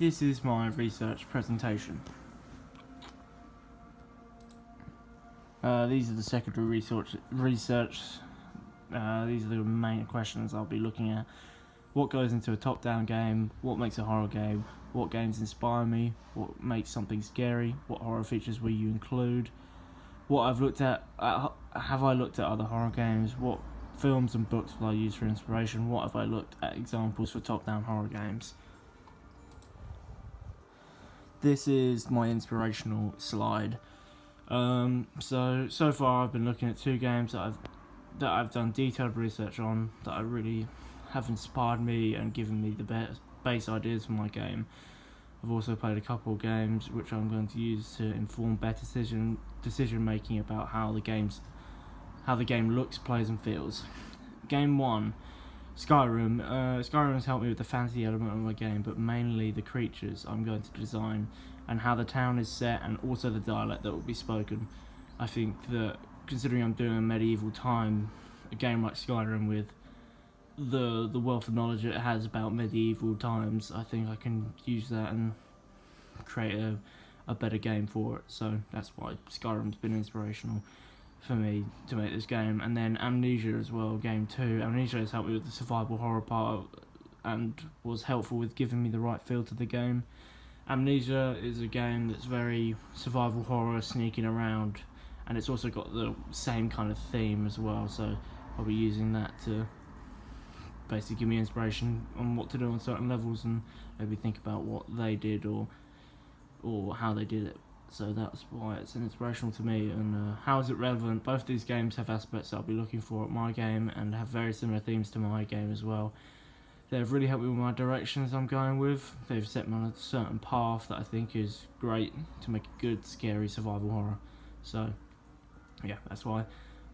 This is my research presentation. These are the secondary research. These are the main questions I'll be looking at. What goes into a top-down game? What makes a horror game? What games inspire me? What makes something scary? What horror features will you include? What I've looked at, have I looked at other horror games? What films and books will I use for inspiration? What have I looked at examples for top-down horror games? This is my inspirational slide. So far I've been looking at two games that I've done detailed research on, that I really have inspired me and given me the base ideas for my game. I've also played a couple of games which I'm going to use to inform better decision making about how the game looks, plays and feels. Game 1, Skyrim. Skyrim has helped me with the fantasy element of my game, but mainly the creatures I'm going to design and how the town is set, and also the dialect that will be spoken. I think that, considering I'm doing a medieval time, a game like Skyrim with the wealth of knowledge it has about medieval times, I think I can use that and create a better game for it. So that's why Skyrim's been inspirational for me to make this game. And then Amnesia as well, game 2. Amnesia has helped me with the survival horror part and was helpful with giving me the right feel to the game. Amnesia is a game that's very survival horror, sneaking around, and it's also got the same kind of theme as well, so I'll be using that to basically give me inspiration on what to do on certain levels and maybe think about what they did or how they did it. So that's why it's inspirational to me. And how is it relevant? Both these games have aspects that I'll be looking for at my game and have very similar themes to my game as well. They've really helped me with my directions I'm going with. They've set me on a certain path that I think is great to make a good, scary survival horror. So, yeah, that's why.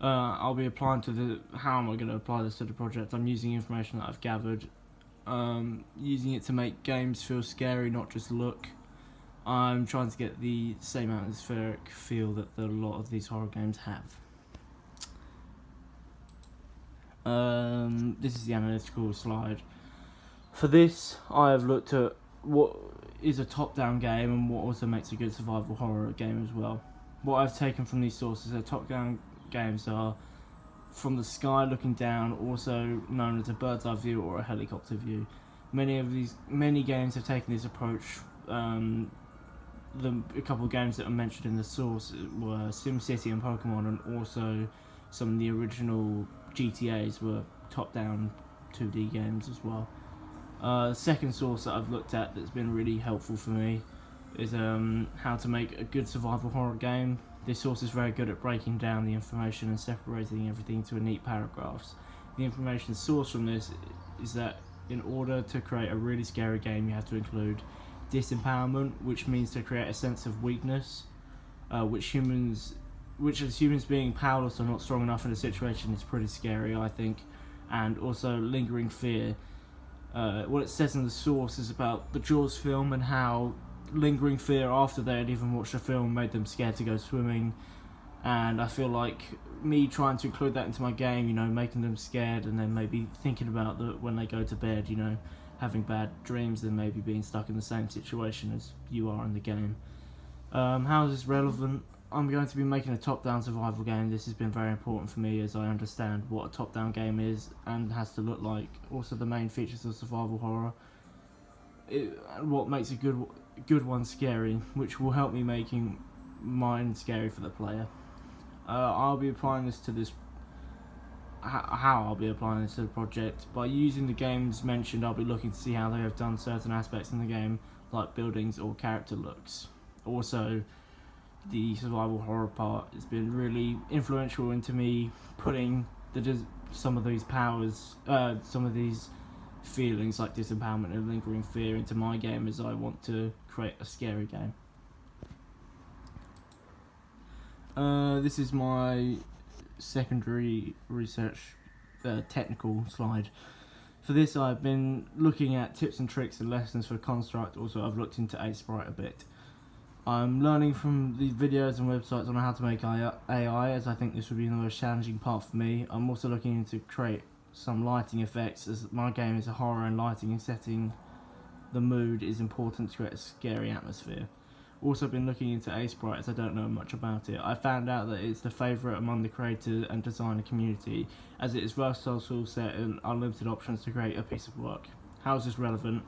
I'll be applying to how am I going to apply this to the project? I'm using information that I've gathered, using it to make games feel scary, not just look. I'm trying to get the same atmospheric feel that a lot of these horror games have. This is the analytical slide. For this, I have looked at what is a top-down game and what also makes a good survival horror game as well. What I've taken from these sources are top-down games are from the sky looking down, also known as a bird's eye view or a helicopter view. Many games have taken this approach. A couple of games that are mentioned in the source were SimCity and Pokemon, and also some of the original GTAs were top-down 2D games as well. The second source that I've looked at that's been really helpful for me is how to make a good survival horror game. This source is very good at breaking down the information and separating everything into neat paragraphs. The information sourced from this is that in order to create a really scary game, you have to include disempowerment, which means to create a sense of weakness, which as humans being powerless or not strong enough in a situation is pretty scary, I think, and also lingering fear. What it says in the source is about the Jaws film and how lingering fear after they had even watched the film made them scared to go swimming, and I feel like me trying to include that into my game, making them scared and then maybe thinking about that when they go to bed, having bad dreams and maybe being stuck in the same situation as you are in the game. How is this relevant? I'm going to be making a top-down survival game. This has been very important for me as I understand what a top-down game is and has to look like. Also the main features of survival horror. What makes a good one scary, which will help me making mine scary for the player. I'll be applying this to this. How I'll be applying this to the project, by using the games mentioned, I'll be looking to see how they have done certain aspects in the game, like buildings or character looks. Also, the survival horror part has been really influential into me putting some of these feelings like disempowerment and lingering fear into my game, as I want to create a scary game. This is my secondary research technical slide. For this, I've been looking at tips and tricks and lessons for Construct. Also, I've looked into Aseprite a bit. I'm learning from these videos and websites on how to make AI, as I think this would be the most challenging part for me. I'm also looking into create some lighting effects, as my game is a horror, and lighting and setting the mood is important to create a scary atmosphere. Also been looking into Aseprite as I don't know much about it. I found out that it's the favourite among the creator and designer community as it is versatile toolset and unlimited options to create a piece of work. How is this relevant?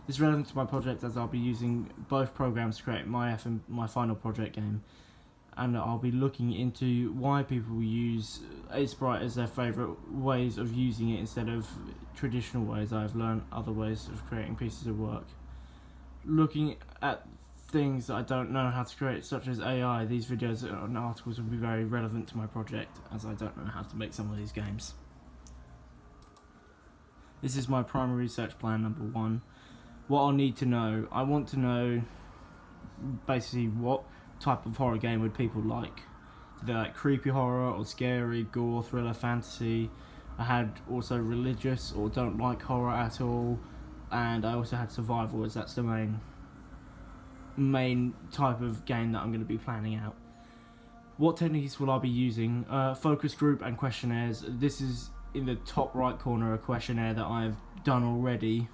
This is relevant to my project as I'll be using both programs to create my final project game, and I'll be looking into why people use Aseprite as their favourite ways of using it instead of traditional ways. I've learned other ways of creating pieces of work. Looking at things that I don't know how to create, such as AI, these videos and articles will be very relevant to my project as I don't know how to make some of these games. This is my primary research plan number 1. What I'll need to know, I want to know basically what type of horror game would people like. Do they like creepy horror or scary, gore, thriller, fantasy? I had also religious or don't like horror at all, and I also had survival as that's the main type of game that I'm going to be planning out. What techniques will I be using? Focus group and questionnaires. This is in the top right corner a questionnaire that I've done already,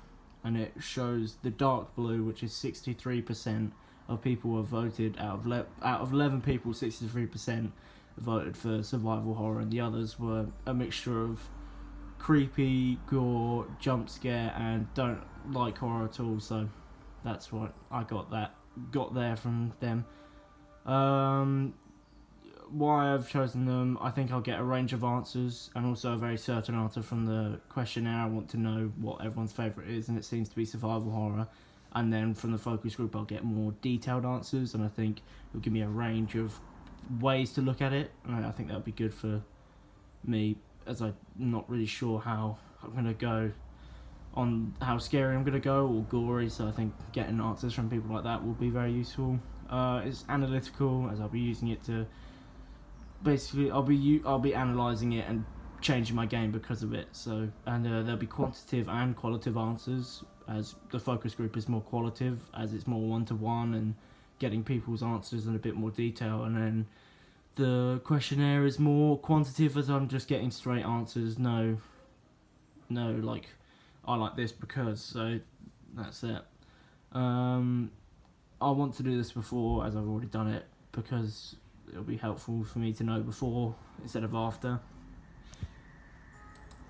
and it shows the dark blue, which is 63% of people have voted. Out of 11 people, 63% voted for survival horror, and the others were a mixture of creepy, gore, jump scare, and don't like horror at all. So that's what I got there from them. Why I've chosen them, I think I'll get a range of answers and also a very certain answer from the questionnaire. I want to know what everyone's favourite is, and it seems to be survival horror. And then from the focus group I'll get more detailed answers, and I think it'll give me a range of ways to look at it. And I think that'll be good for me, as I'm not really sure how I'm going to go on how scary I'm going to go or gory, so I think getting answers from people like that will be very useful. It's analytical, as I'll be using it to basically I'll be analysing it and changing my game because of it. So, and there'll be quantitative and qualitative answers, as the focus group is more qualitative as it's more one-to-one and getting people's answers in a bit more detail, and then the questionnaire is more quantitative as I'm just getting straight answers. No like I like this because, so that's it. I want to do this before, as I've already done it, because it'll be helpful for me to know before instead of after.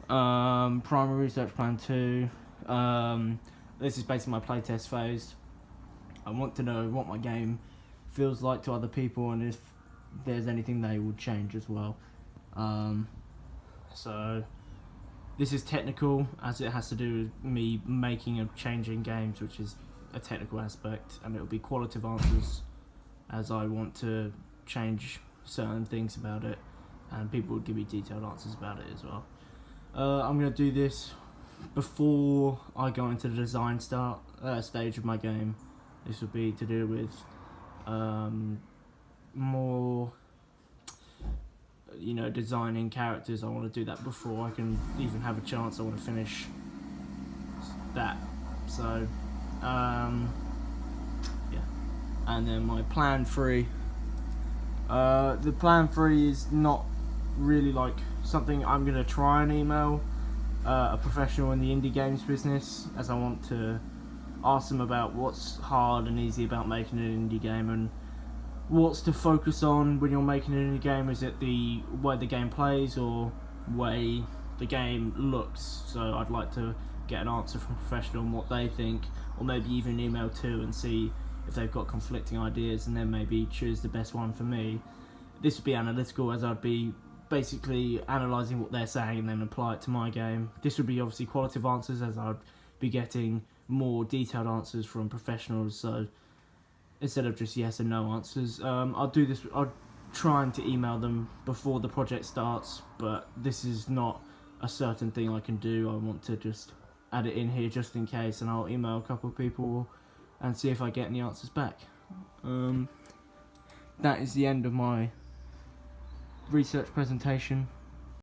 Primary research plan 2. This is basically my playtest phase. I want to know what my game feels like to other people and if there's anything they would change as well. So this is technical, as it has to do with me making and changing games, which is a technical aspect, and it'll be qualitative answers as I want to change certain things about it, and people will give me detailed answers about it as well. I'm going to do this before I go into the design stage of my game. This will be to do with more, designing characters. I want to do that before I can even have a chance. I want to finish that. So, yeah. And then my plan 3. The plan 3 is not really like something I'm going to try and email a professional in the indie games business, as I want to ask them about what's hard and easy about making an indie game and what's to focus on when you're making an indie game. Is it the way the game plays or way the game looks? So I'd like to get an answer from a professional on what they think, or maybe even email to and see if they've got conflicting ideas, and then maybe choose the best one for me. This would be analytical, as I'd be basically analysing what they're saying and then apply it to my game. This would be obviously qualitative answers, as I'd be getting more detailed answers from professionals, so instead of just yes and no answers. I'll trying to email them before the project starts, but this is not a certain thing I can do. I want to just add it in here just in case, and I'll email a couple of people and see if I get any answers back. That is the end of my research presentation.